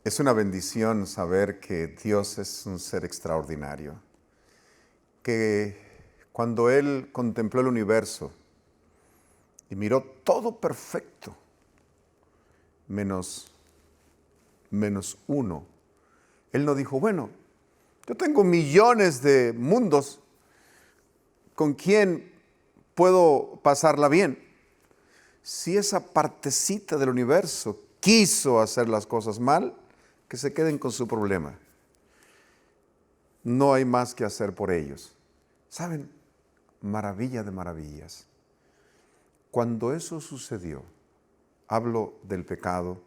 Es una bendición saber que Dios es un ser extraordinario, que cuando Él contempló el universo y miró todo perfecto, menos uno, Él no dijo, bueno, yo tengo millones de mundos, ¿con quién puedo pasarla bien? Si esa partecita del universo quiso hacer las cosas mal, que se queden con su problema. No hay más que hacer por ellos. ¿Saben? Maravilla de maravillas. Cuando eso sucedió, hablo del pecado,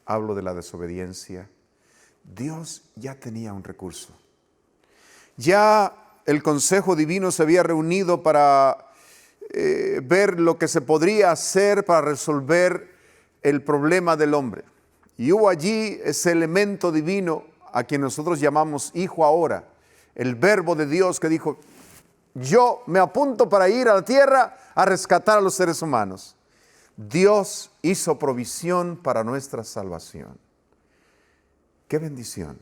hablo de la desobediencia, Dios ya tenía un recurso. Ya el Consejo Divino se había reunido para ver lo que se podría hacer para resolver el problema del hombre. Y hubo allí ese elemento divino a quien nosotros llamamos Hijo ahora, el Verbo de Dios que dijo, yo me apunto para ir a la tierra a rescatar a los seres humanos. Dios hizo provisión para nuestra salvación. ¡Qué bendición!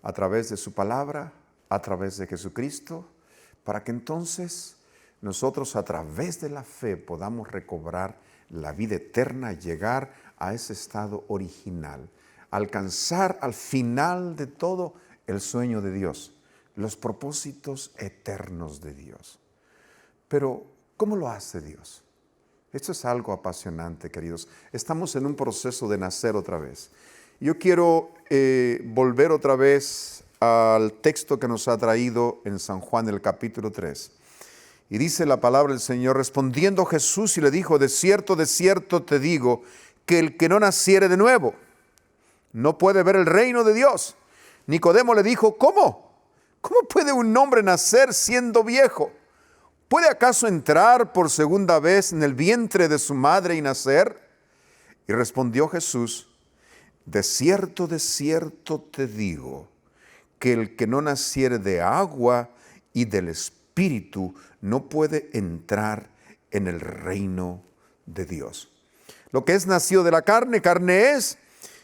A través de su palabra, a través de Jesucristo, para que entonces nosotros a través de la fe podamos recobrar la vida eterna, llegar a ese estado original, alcanzar al final de todo el sueño de Dios, los propósitos eternos de Dios. Pero, ¿cómo lo hace Dios? Esto es algo apasionante, queridos. Estamos en un proceso de nacer otra vez. Yo quiero volver otra vez al texto que nos ha traído en San Juan, el capítulo 3. Y dice la palabra del Señor, respondiendo Jesús y le dijo, de cierto te digo, que el que no naciere de nuevo, no puede ver el reino de Dios. Nicodemo le dijo, ¿cómo? ¿Cómo puede un hombre nacer siendo viejo? ¿Puede acaso entrar por segunda vez en el vientre de su madre y nacer? Y respondió Jesús, de cierto te digo, que el que no naciere de agua y del Espíritu no puede entrar en el reino de Dios. Lo que es nacido de la carne, carne es,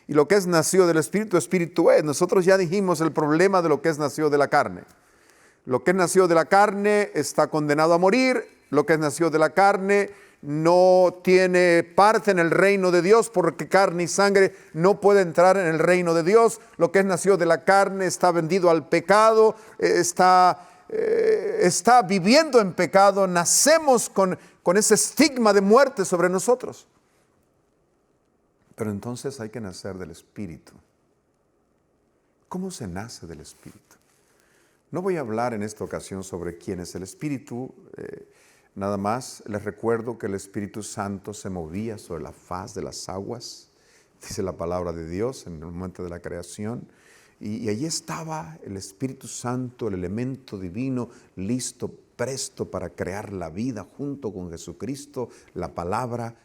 y lo que es nacido del Espíritu, Espíritu es. Nosotros ya dijimos el problema de lo que es nacido de la carne. Lo que es nacido de la carne está condenado a morir, lo que es nacido de la carne no tiene parte en el reino de Dios, porque carne y sangre no puede entrar en el reino de Dios. Lo que es nacido de la carne está vendido al pecado, está viviendo en pecado. Nacemos con ese estigma de muerte sobre nosotros. Pero entonces hay que nacer del Espíritu. ¿Cómo se nace del Espíritu? No voy a hablar en esta ocasión sobre quién es el Espíritu. Nada más les recuerdo que el Espíritu Santo se movía sobre la faz de las aguas, dice la palabra de Dios en el momento de la creación. Y allí estaba el Espíritu Santo, el elemento divino, listo, presto para crear la vida junto con Jesucristo, la palabra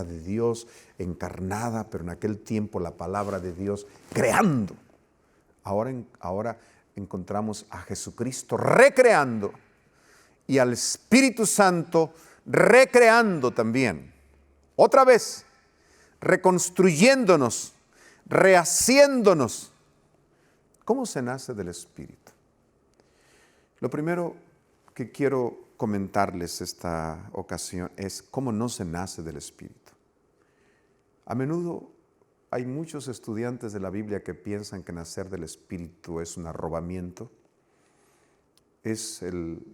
de Dios encarnada, pero en aquel tiempo la palabra de Dios creando. Ahora encontramos a Jesucristo recreando y al Espíritu Santo recreando también. Otra vez, reconstruyéndonos, rehaciéndonos. ¿Cómo se nace del Espíritu? Lo primero que quiero comentarles esta ocasión es cómo no se nace del Espíritu. A menudo hay muchos estudiantes de la Biblia que piensan que nacer del Espíritu es un arrobamiento, es el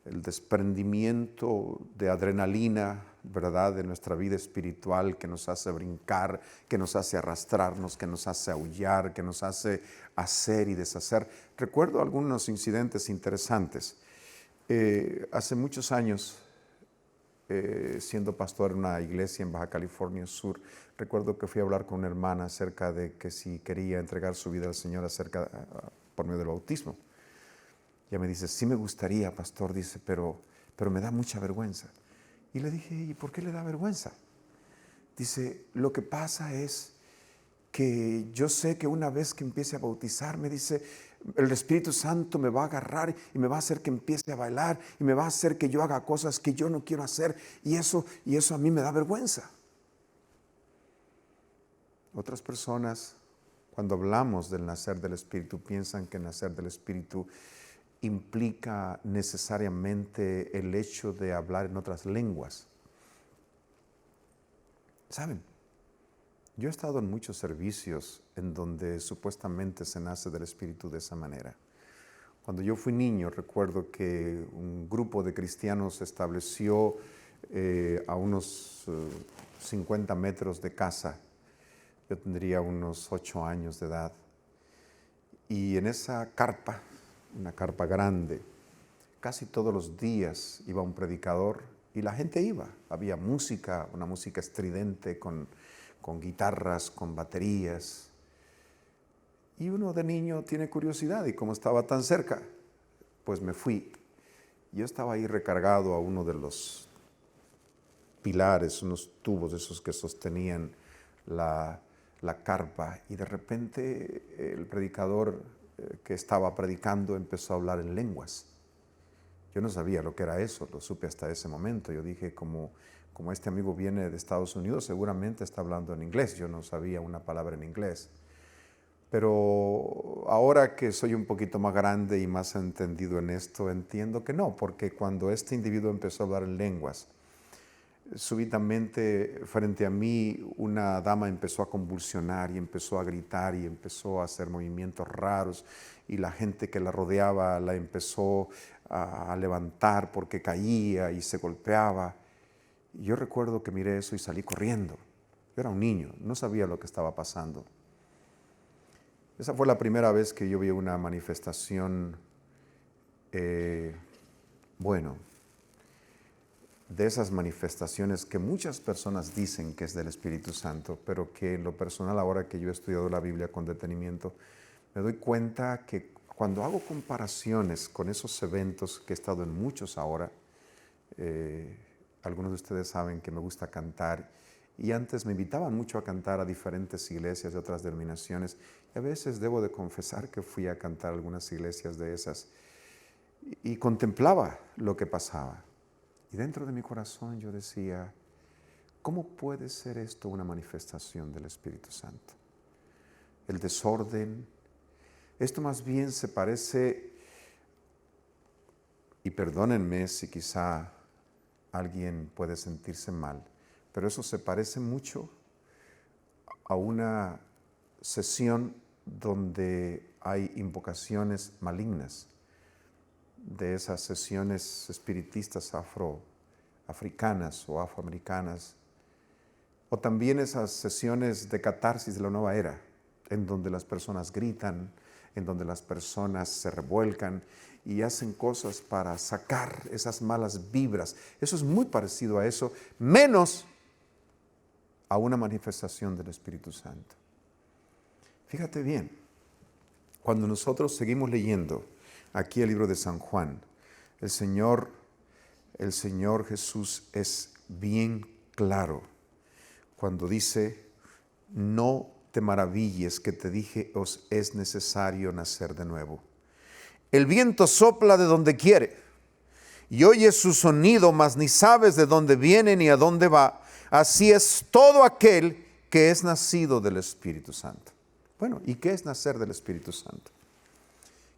desprendimiento de adrenalina, ¿verdad?, de nuestra vida espiritual que nos hace brincar, que nos hace arrastrarnos, que nos hace aullar, que nos hace hacer y deshacer. Recuerdo algunos incidentes interesantes. Hace muchos años, siendo pastor en una iglesia en Baja California Sur, recuerdo que fui a hablar con una hermana acerca de que si quería entregar su vida al Señor por medio del bautismo. Ella me dice, sí me gustaría, pastor, dice, pero me da mucha vergüenza. Y le dije, ¿y por qué le da vergüenza? Dice, lo que pasa es que yo sé que una vez que empiece a bautizarme, dice, el Espíritu Santo me va a agarrar y me va a hacer que empiece a bailar y me va a hacer que yo haga cosas que yo no quiero hacer y eso a mí me da vergüenza. Otras personas, cuando hablamos del nacer del Espíritu, piensan que nacer del Espíritu implica necesariamente el hecho de hablar en otras lenguas. ¿Saben? Yo he estado en muchos servicios en donde supuestamente se nace del Espíritu de esa manera. Cuando yo fui niño, recuerdo que un grupo de cristianos se estableció a unos 50 metros de casa. Yo tendría unos 8 años de edad. Y en esa carpa, una carpa grande, casi todos los días iba un predicador y la gente iba. Había música, una música estridente con guitarras, con baterías. Y uno de niño tiene curiosidad y como estaba tan cerca, pues me fui. Yo estaba ahí recargado a uno de los pilares, unos tubos esos que sostenían la carpa, y de repente el predicador que estaba predicando empezó a hablar en lenguas. Yo no sabía lo que era eso, lo supe hasta ese momento. Yo dije, como este amigo viene de Estados Unidos, seguramente está hablando en inglés. Yo no sabía una palabra en inglés. Pero ahora que soy un poquito más grande y más entendido en esto, entiendo que no, porque cuando este individuo empezó a hablar en lenguas, súbitamente frente a mí una dama empezó a convulsionar y empezó a gritar y empezó a hacer movimientos raros, y la gente que la rodeaba la empezó a levantar porque caía y se golpeaba. Y yo recuerdo que miré eso y salí corriendo. Yo era un niño, no sabía lo que estaba pasando. Esa fue la primera vez que yo vi una manifestación, de esas manifestaciones que muchas personas dicen que es del Espíritu Santo, pero que en lo personal, ahora que yo he estudiado la Biblia con detenimiento, me doy cuenta que cuando hago comparaciones con esos eventos, que he estado en muchos ahora, algunos de ustedes saben que me gusta cantar, y antes me invitaban mucho a cantar a diferentes iglesias de otras denominaciones, y a veces debo de confesar que fui a cantar a algunas iglesias de esas, y contemplaba lo que pasaba. Y dentro de mi corazón yo decía, ¿cómo puede ser esto una manifestación del Espíritu Santo? El desorden, esto más bien se parece, y perdónenme si quizá alguien puede sentirse mal, pero eso se parece mucho a una sesión donde hay invocaciones malignas, de esas sesiones espiritistas africanas o afroamericanas, o también esas sesiones de catarsis de la nueva era, en donde las personas gritan, en donde las personas se revuelcan y hacen cosas para sacar esas malas vibras. Eso es muy parecido a eso, menos a una manifestación del Espíritu Santo. Fíjate bien, cuando nosotros seguimos leyendo aquí el libro de San Juan, el Señor Jesús es bien claro cuando dice, no te maravilles que te dije, os es necesario nacer de nuevo. El viento sopla de donde quiere y oyes su sonido, mas ni sabes de dónde viene ni a dónde va. Así es todo aquel que es nacido del Espíritu Santo. Bueno, ¿y qué es nacer del Espíritu Santo?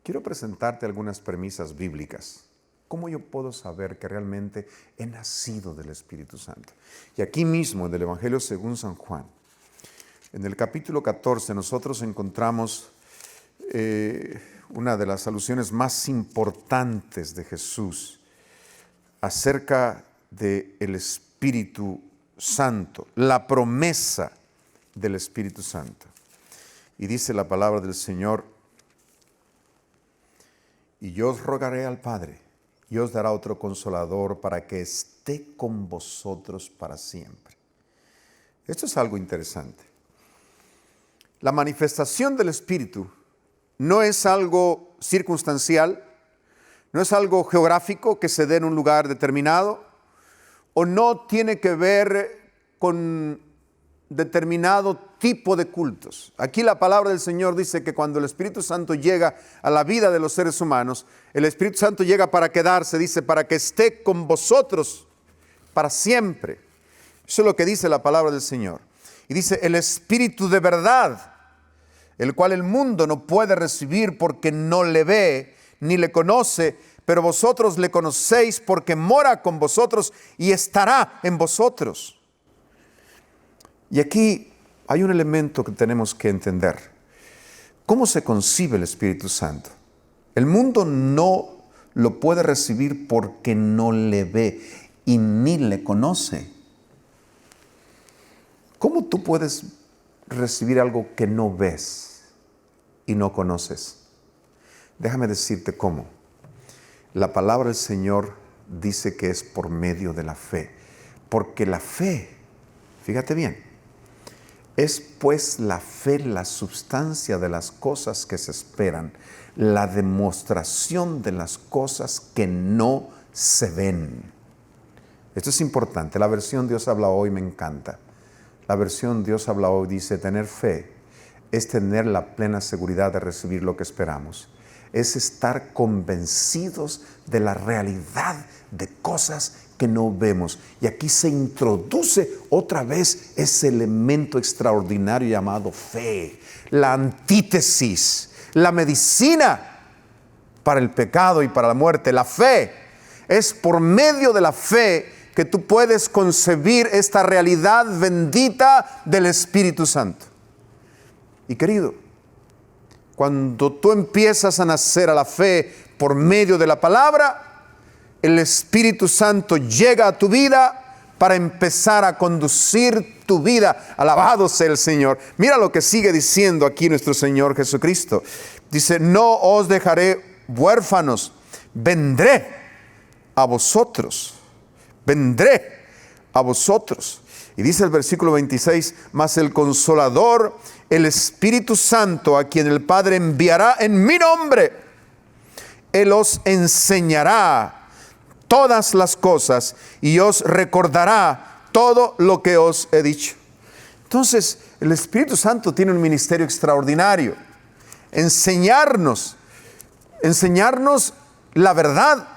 Quiero presentarte algunas premisas bíblicas. ¿Cómo yo puedo saber que realmente he nacido del Espíritu Santo? Y aquí mismo, en el Evangelio según San Juan, en el capítulo 14, nosotros encontramos una de las alusiones más importantes de Jesús acerca del Espíritu Santo, la promesa del Espíritu Santo. Y dice la palabra del Señor, y yo os rogaré al Padre, y os dará otro consolador para que esté con vosotros para siempre. Esto es algo interesante. La manifestación del Espíritu no es algo circunstancial, no es algo geográfico que se dé en un lugar determinado, o no tiene que ver con determinado tipo de cultos. Aquí la palabra del Señor dice que cuando el Espíritu Santo llega a la vida de los seres humanos, el Espíritu Santo llega para quedarse, dice, para que esté con vosotros para siempre. Eso es lo que dice la palabra del Señor. Y dice, el Espíritu de verdad, el cual el mundo no puede recibir porque no le ve ni le conoce, pero vosotros le conocéis porque mora con vosotros y estará en vosotros. Y aquí hay un elemento que tenemos que entender. ¿Cómo se concibe el Espíritu Santo? El mundo no lo puede recibir porque no le ve y ni le conoce. ¿Cómo tú puedes recibir algo que no ves y no conoces? Déjame decirte cómo. La palabra del Señor dice que es por medio de la fe. Porque la fe, fíjate bien, es pues la fe la substancia de las cosas que se esperan, la demostración de las cosas que no se ven. Esto es importante. La versión Dios habla hoy me encanta. La versión Dios habla hoy dice, tener fe es tener la plena seguridad de recibir lo que esperamos. Es estar convencidos de la realidad de cosas que no vemos. Y aquí se introduce otra vez ese elemento extraordinario llamado fe. La antítesis, la medicina para el pecado y para la muerte. La fe es por medio de la fe que tú puedes concebir esta realidad bendita del Espíritu Santo. Y querido, cuando tú empiezas a nacer a la fe por medio de la palabra, el Espíritu Santo llega a tu vida para empezar a conducir tu vida. Alabado sea el Señor. Mira lo que sigue diciendo aquí nuestro Señor Jesucristo. Dice, no os dejaré huérfanos, vendré a vosotros. Vendré a vosotros. Y dice el versículo 26, mas el Consolador, el Espíritu Santo, a quien el Padre enviará en mi nombre, Él os enseñará todas las cosas y os recordará todo lo que os he dicho. Entonces, el Espíritu Santo tiene un ministerio extraordinario. Enseñarnos la verdad.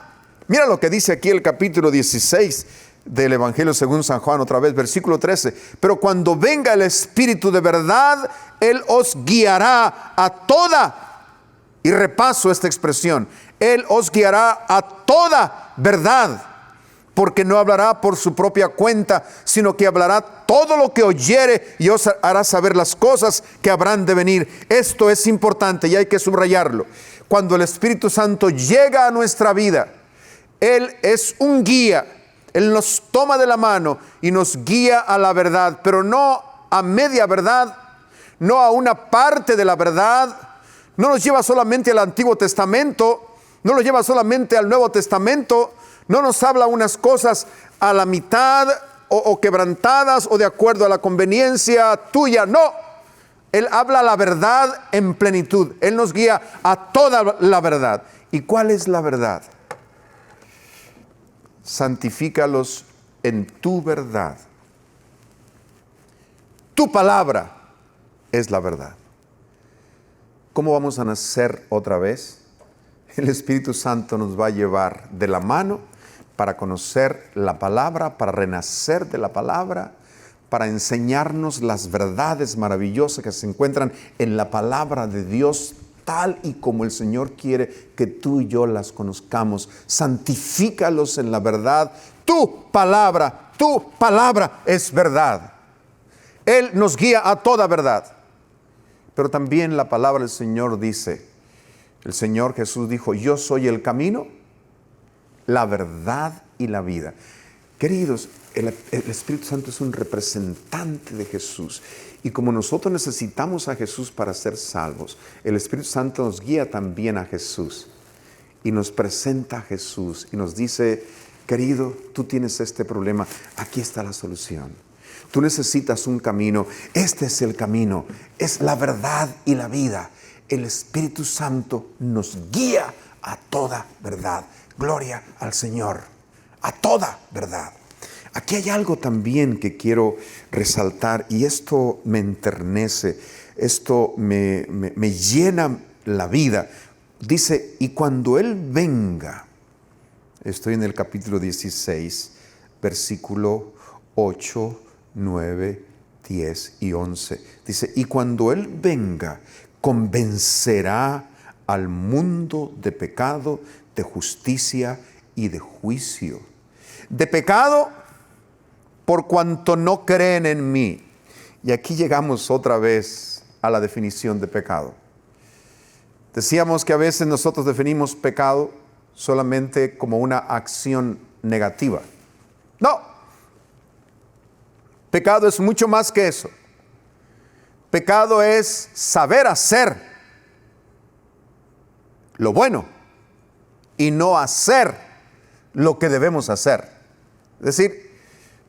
Mira lo que dice aquí el capítulo 16 del Evangelio según San Juan, otra vez, versículo 13. Pero cuando venga el Espíritu de verdad, Él os guiará a toda, y repaso esta expresión, Él os guiará a toda verdad, porque no hablará por su propia cuenta, sino que hablará todo lo que oyere y os hará saber las cosas que habrán de venir. Esto es importante y hay que subrayarlo. Cuando el Espíritu Santo llega a nuestra vida, Él es un guía. Él nos toma de la mano y nos guía a la verdad, pero no a media verdad, no a una parte de la verdad. No nos lleva solamente al Antiguo Testamento, no nos lleva solamente al Nuevo Testamento, no nos habla unas cosas a la mitad o quebrantadas o de acuerdo a la conveniencia tuya, no. Él habla la verdad en plenitud. Él nos guía a toda la verdad. ¿Y cuál es la verdad? Santifícalos en tu verdad. Tu palabra es la verdad. ¿Cómo vamos a nacer otra vez? El Espíritu Santo nos va a llevar de la mano para conocer la palabra, para renacer de la palabra, para enseñarnos las verdades maravillosas que se encuentran en la palabra de Dios, tal y como el Señor quiere que tú y yo las conozcamos. Santifícalos en la verdad. Tu palabra es verdad. Él nos guía a toda verdad. Pero también la palabra del Señor dice, el Señor Jesús dijo, yo soy el camino, la verdad y la vida. Queridos, el Espíritu Santo es un representante de Jesús. Y como nosotros necesitamos a Jesús para ser salvos, el Espíritu Santo nos guía también a Jesús. Y nos presenta a Jesús y nos dice, querido, tú tienes este problema, aquí está la solución. Tú necesitas un camino, este es el camino, es la verdad y la vida. El Espíritu Santo nos guía a toda verdad. Gloria al Señor, a toda verdad. Aquí hay algo también que quiero resaltar y esto me enternece, esto me llena la vida. Dice, y cuando Él venga, estoy en el capítulo 16, versículo 8, 9 10 y 11. Dice, y cuando Él venga, convencerá al mundo de pecado, de justicia y de juicio. De pecado, por cuanto no creen en mí. Y aquí llegamos otra vez a la definición de pecado. Decíamos que a veces nosotros definimos pecado solamente como una acción negativa. No. Pecado es mucho más que eso. Pecado es saber hacer lo bueno y no hacer lo que debemos hacer. Es decir,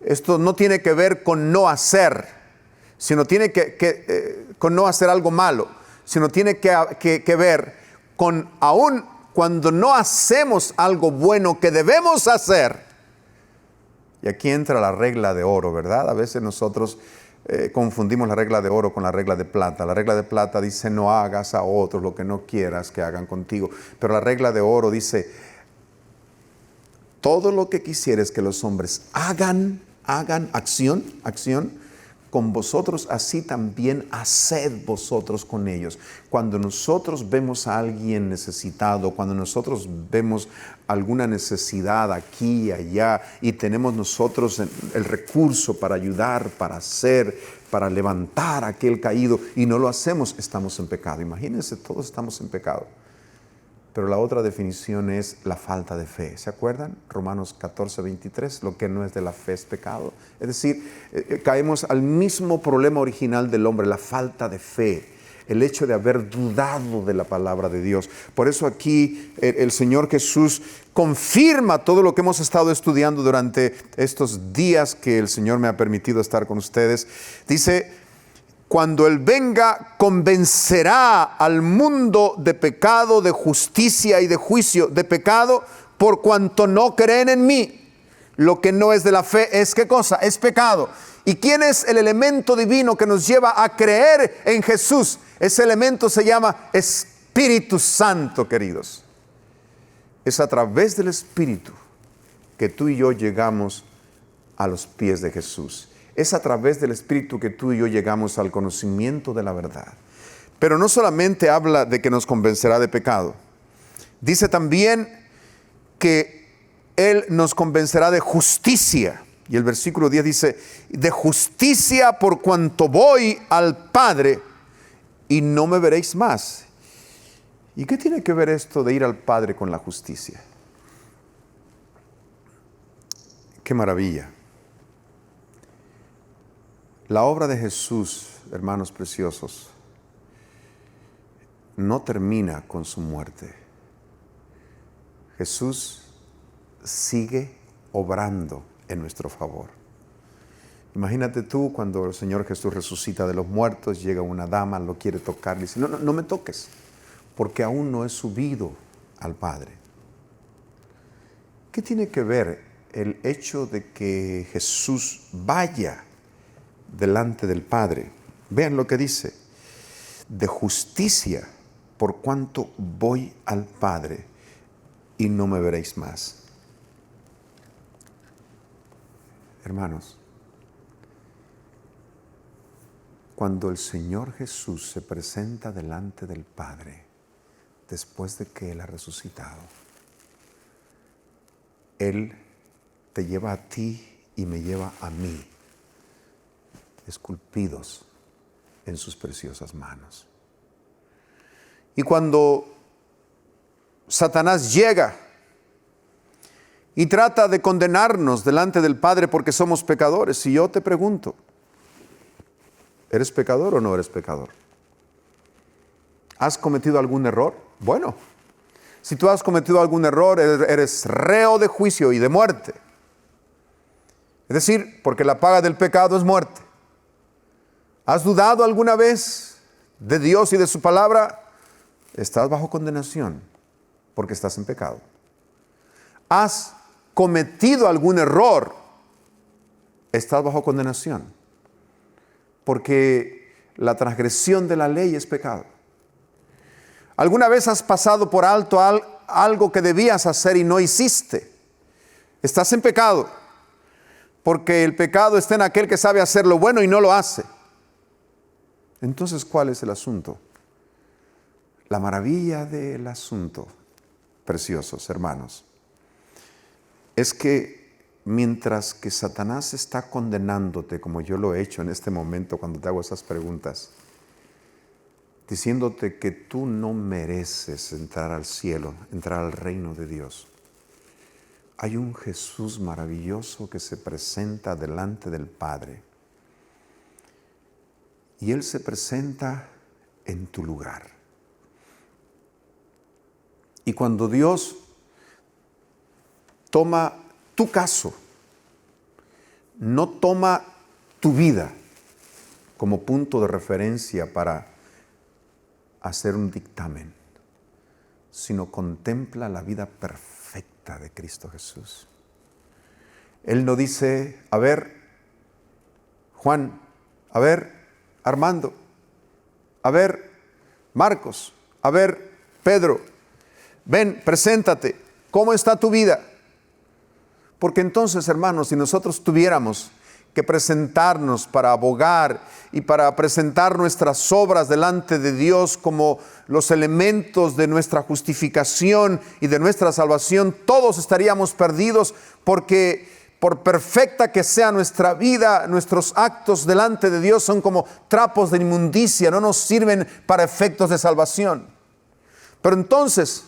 esto no tiene que ver con no hacer, sino tiene con no hacer algo malo, sino tiene que ver con aún cuando no hacemos algo bueno que debemos hacer. Y aquí entra la regla de oro, ¿verdad? A veces nosotros confundimos la regla de oro con la regla de plata. La regla de plata dice no hagas a otros lo que no quieras que hagan contigo. Pero la regla de oro dice todo lo que quisieres que los hombres hagan acción con vosotros, así también haced vosotros con ellos. Cuando nosotros vemos a alguien necesitado, cuando nosotros vemos alguna necesidad aquí y allá y tenemos nosotros el recurso para ayudar, para hacer, para levantar a aquel caído y no lo hacemos, estamos en pecado. Imagínense, todos estamos en pecado. Pero la otra definición es la falta de fe. ¿Se acuerdan? Romanos 14, 23, lo que no es de la fe es pecado. Es decir, caemos al mismo problema original del hombre, la falta de fe. El hecho de haber dudado de la palabra de Dios. Por eso aquí el Señor Jesús confirma todo lo que hemos estado estudiando durante estos días que el Señor me ha permitido estar con ustedes. Dice, cuando Él venga, convencerá al mundo de pecado, de justicia y de juicio. De pecado, por cuanto no creen en mí. Lo que no es de la fe es, ¿qué cosa? Es pecado. ¿Y quién es el elemento divino que nos lleva a creer en Jesús? Ese elemento se llama Espíritu Santo, queridos. Es a través del Espíritu que tú y yo llegamos a los pies de Jesús. Es a través del Espíritu que tú y yo llegamos al conocimiento de la verdad. Pero no solamente habla de que nos convencerá de pecado. Dice también que Él nos convencerá de justicia. Y el versículo 10 dice, de justicia por cuanto voy al Padre y no me veréis más. ¿Y qué tiene que ver esto de ir al Padre con la justicia? ¡Qué maravilla! La obra de Jesús, hermanos preciosos, no termina con su muerte. Jesús sigue obrando en nuestro favor. Imagínate tú cuando el Señor Jesús resucita de los muertos, llega una dama, lo quiere tocar, le dice, no me toques, porque aún no he subido al Padre. ¿Qué tiene que ver el hecho de que Jesús vaya delante del Padre? Vean lo que dice, de justicia por cuanto voy al Padre y no me veréis más. Hermanos, cuando el Señor Jesús se presenta delante del Padre, después de que Él ha resucitado, Él te lleva a ti y me lleva a mí, esculpidos en sus preciosas manos. Y cuando Satanás llega y trata de condenarnos delante del Padre porque somos pecadores, si yo te pregunto, ¿eres pecador o no eres pecador? ¿Has cometido algún error? Bueno, si tú has cometido algún error, eres reo de juicio y de muerte. Es decir, porque la paga del pecado es muerte. ¿Has dudado alguna vez de Dios y de su palabra? Estás bajo condenación porque estás en pecado. ¿Has cometido algún error? Estás bajo condenación porque la transgresión de la ley es pecado. ¿Alguna vez has pasado por alto algo que debías hacer y no hiciste? Estás en pecado. porque el pecado está en aquel que sabe hacer lo bueno y no lo hace. Entonces, ¿cuál es el asunto? La maravilla del asunto, preciosos hermanos, es que mientras que Satanás está condenándote, como yo lo he hecho en este momento cuando te hago esas preguntas, diciéndote que tú no mereces entrar al cielo, entrar al reino de Dios, hay un Jesús maravilloso que se presenta delante del Padre. Y Él se presenta en tu lugar. Y cuando Dios toma tu caso, no toma tu vida como punto de referencia para hacer un dictamen, sino contempla la vida perfecta de Cristo Jesús. Él no dice, a ver, Juan, a ver, Armando, a ver, Marcos, a ver, Pedro, ven, preséntate, ¿cómo está tu vida? Porque entonces, hermanos, si nosotros tuviéramos que presentarnos para abogar y para presentar nuestras obras delante de Dios como los elementos de nuestra justificación y de nuestra salvación, todos estaríamos perdidos, porque por perfecta que sea nuestra vida, nuestros actos delante de Dios son como trapos de inmundicia, no nos sirven para efectos de salvación. Pero entonces,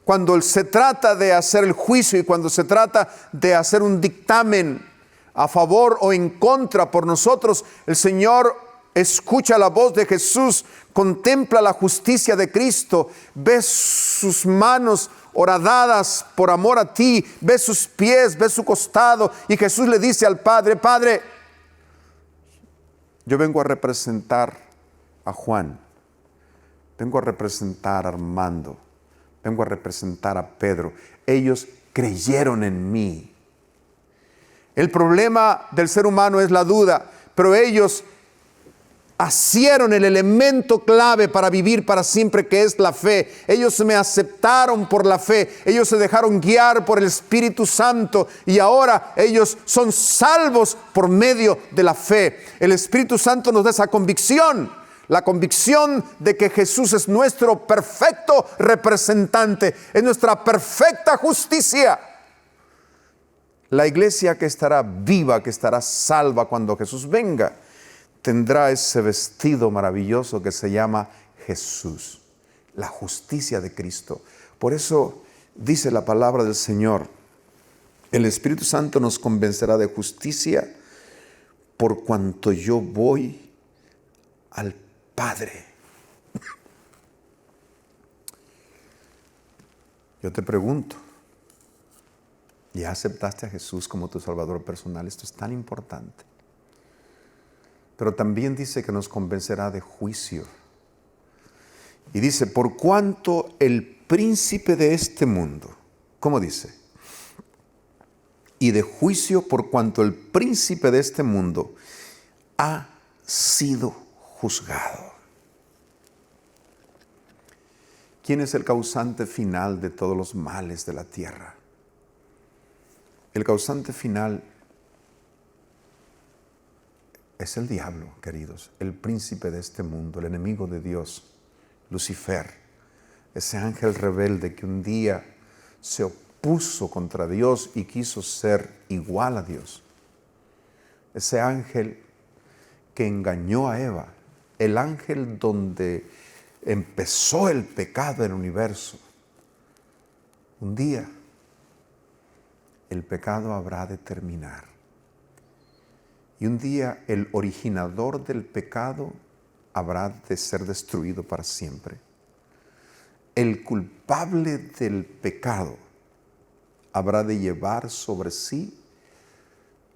cuando se trata de hacer el juicio y cuando se trata de hacer un dictamen a favor o en contra por nosotros, el Señor escucha la voz de Jesús, contempla la justicia de Cristo, ve sus manos horadadas por amor a ti, ve sus pies, ve su costado, y Jesús le dice al Padre, Padre, yo vengo a representar a Juan, vengo a representar a Armando, vengo a representar a Pedro. Ellos creyeron en mí. El problema del ser humano es la duda, pero ellos asieron el elemento clave para vivir para siempre, que es la fe. Ellos me aceptaron por la fe, ellos se dejaron guiar por el Espíritu Santo y ahora ellos son salvos por medio de la fe. El Espíritu Santo nos da esa convicción. La convicción de que Jesús es nuestro perfecto representante, es nuestra perfecta justicia. La iglesia que estará viva, que estará salva cuando Jesús venga, tendrá ese vestido maravilloso que se llama Jesús, la justicia de Cristo. Por eso dice la palabra del Señor, el Espíritu Santo nos convencerá de justicia por cuanto yo voy al Padre. Yo te pregunto, ¿ya aceptaste a Jesús como tu Salvador personal? Esto es tan importante. Pero también dice que nos convencerá de juicio. Y dice, por cuanto el príncipe de este mundo, ¿cómo dice? Y de juicio por cuanto el príncipe de este mundo ha sido juzgado. ¿Quién es el causante final de todos los males de la tierra? El causante final es el diablo, queridos, el príncipe de este mundo, el enemigo de Dios, Lucifer, ese ángel rebelde que un día se opuso contra Dios y quiso ser igual a Dios. Ese ángel que engañó a Eva, el ángel donde empezó el pecado en el universo. Un día el pecado habrá de terminar. Y un día el originador del pecado habrá de ser destruido para siempre. El culpable del pecado habrá de llevar sobre sí,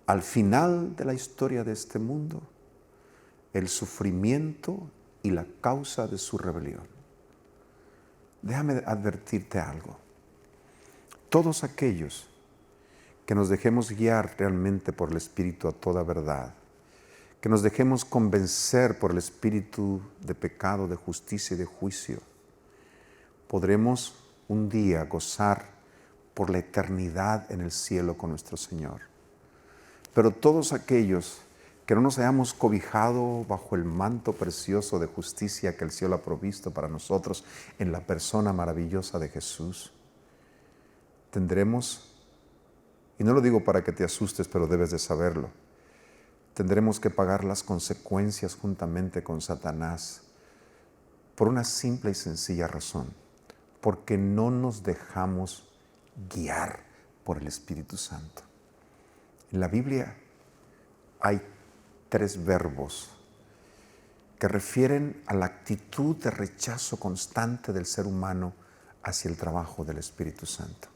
al final de la historia de este mundo, el sufrimiento y la causa de su rebelión. Déjame advertirte algo. Todos aquellos que nos dejemos guiar realmente por el Espíritu a toda verdad, que nos dejemos convencer por el Espíritu de pecado, de justicia y de juicio, podremos un día gozar por la eternidad en el cielo con nuestro Señor. Pero todos aquellos que no nos hayamos cobijado bajo el manto precioso de justicia que el cielo ha provisto para nosotros en la persona maravillosa de Jesús, tendremos, y no lo digo para que te asustes, pero debes de saberlo, tendremos que pagar las consecuencias juntamente con Satanás por una simple y sencilla razón, porque no nos dejamos guiar por el Espíritu Santo. En la Biblia hay 3 verbos que refieren a la actitud de rechazo constante del ser humano hacia el trabajo del Espíritu Santo.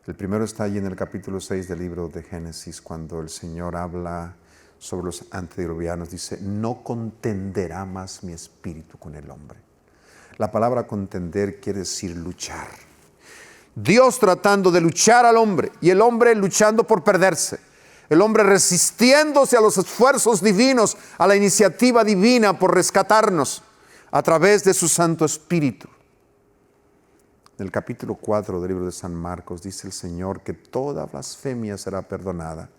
El primero está allí en el capítulo 6 del libro de Génesis, cuando el Señor habla sobre los antediluvianos. Dice, no contenderá más mi espíritu con el hombre. La palabra contender quiere decir luchar. Dios tratando de luchar al hombre y el hombre luchando por perderse. El hombre resistiéndose a los esfuerzos divinos, a la iniciativa divina por rescatarnos a través de su Santo Espíritu. En el capítulo 4 del libro de San Marcos dice el Señor que toda blasfemia será perdonada,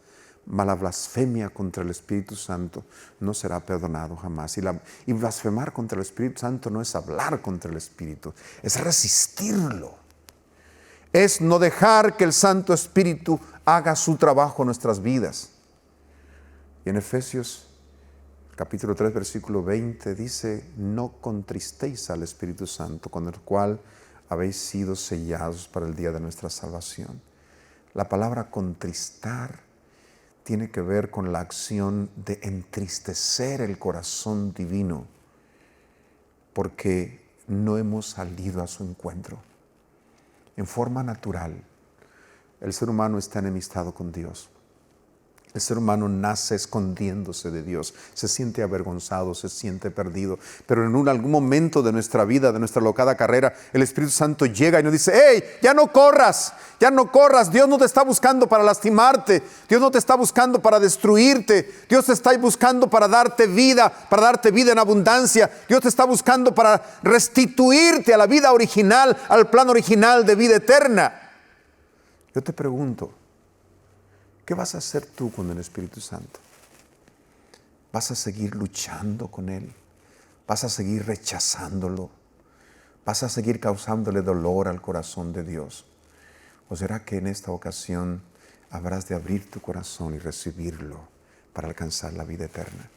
mas la blasfemia contra el Espíritu Santo no será perdonado jamás. Y blasfemar contra el Espíritu Santo no es hablar contra el Espíritu, es resistirlo. Es no dejar que el Santo Espíritu haga su trabajo en nuestras vidas. Y en Efesios capítulo 3 versículo 20 dice, no contristéis al Espíritu Santo, con el cual habéis sido sellados para el día de nuestra salvación. La palabra contristar tiene que ver con la acción de entristecer el corazón divino, porque no hemos salido a su encuentro. En forma natural, el ser humano está enemistado con Dios. El ser humano nace escondiéndose de Dios, se siente avergonzado, se siente perdido. Pero en algún momento de nuestra vida, de nuestra locada carrera, el Espíritu Santo llega y nos dice, ¡hey, ya no corras! Ya no corras, Dios no te está buscando para lastimarte, Dios no te está buscando para destruirte, Dios te está buscando para darte vida en abundancia, Dios te está buscando para restituirte a la vida original, al plan original de vida eterna. Yo te pregunto, ¿qué vas a hacer tú con el Espíritu Santo? ¿Vas a seguir luchando con Él? ¿Vas a seguir rechazándolo? ¿Vas a seguir causándole dolor al corazón de Dios? ¿O será que en esta ocasión habrás de abrir tu corazón y recibirlo para alcanzar la vida eterna?